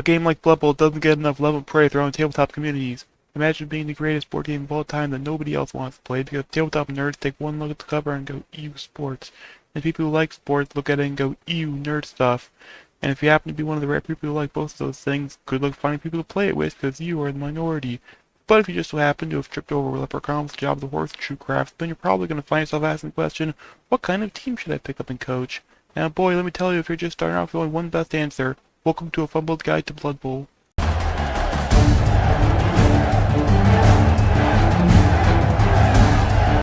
game like Fumbled doesn't get enough love and praise around tabletop communities. Imagine being the greatest board game of all time that nobody else wants to play because tabletop nerds take one look at the cover and go, ew, sports. And people who like sports look at it and go, ew, nerd stuff. And if you happen to be one of the rare people who like both of those things, good luck finding people to play it with because you are the minority. But if you just so happen to have tripped over leprechauns, job the horse, true crafts, then you're probably going to find yourself asking the question, what kind of team should I pick up and coach? Now boy, let me tell you, if you're just starting off with only one best answer, welcome to a Fumbled Guide to Blood Bowl.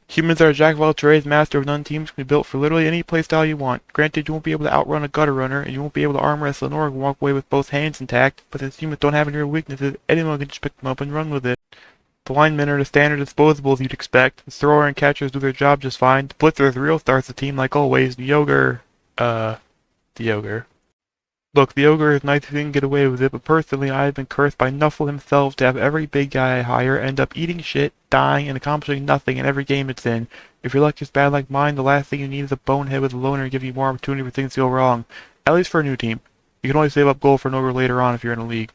Humans are a jack of all trades, master of none. Teams can be built for literally any playstyle you want. Granted, you won't be able to outrun a gutter runner, and you won't be able to arm wrestle an orc and walk away with both hands intact, but since humans don't have any real weaknesses, anyone can just pick them up and run with it. The linemen are the standard disposables you'd expect. The thrower and catchers do their job just fine. The blitzer is the real stars of the team, like always. The ogre. Look, the ogre is nice if you can get away with it, but personally I've been cursed by Nuffle himself to have every big guy I hire end up eating shit, dying, and accomplishing nothing in every game it's in. If your luck is bad like mine, the last thing you need is a bonehead with a loner giving you more opportunity for things to go wrong. At least for a new team. You can always save up gold for an ogre later on if you're in a league.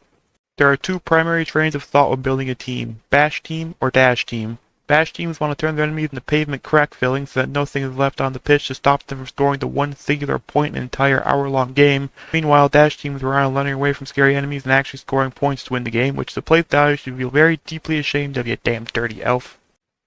There are two primary trains of thought when building a team, bash team or dash team. Bash teams want to turn their enemies into pavement crack filling so that nothing is left on the pitch to stop them from scoring the one singular point in an entire hour-long game. Meanwhile, dash teams rely on running away from scary enemies and actually scoring points to win the game, which is a playstyle you should feel very deeply ashamed of, you damn dirty elf.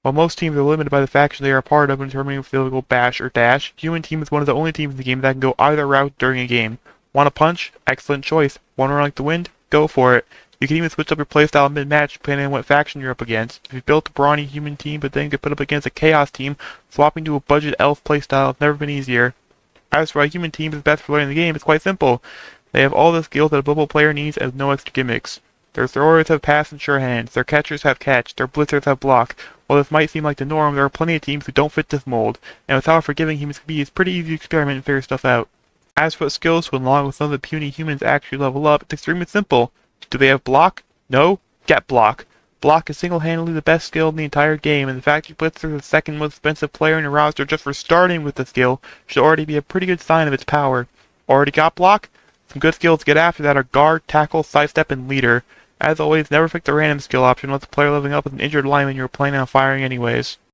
While most teams are limited by the faction they are a part of in determining if they'll go bash or dash, human team is one of the only teams in the game that can go either route during a game. Want a punch? Excellent choice. Want to run like the wind? Go for it. You can even switch up your playstyle mid-match depending on what faction you're up against. If you built a brawny human team but then get put up against a chaos team, swapping to a budget elf playstyle has never been easier. As for why human team is best for learning the game, it's quite simple. They have all the skills that a Blood Bowl player needs and no extra gimmicks. Their throwers have pass and sure hands, their catchers have catch, their blitzers have block. While this might seem like the norm, there are plenty of teams who don't fit this mold, and with how forgiving humans can be, it's pretty easy to experiment and figure stuff out. As for what skills to unlock with some of the puny humans actually level up, it's extremely simple. Do they have block? No? Get block. Block is single-handedly the best skill in the entire game, and the fact your blitzer is the second most expensive player in your roster just for starting with the skill should already be a pretty good sign of its power. Already got block? Some good skills to get after that are guard, tackle, sidestep, and leader. As always, never pick the random skill option unless the player living up with an injured lineman you were planning on firing anyways.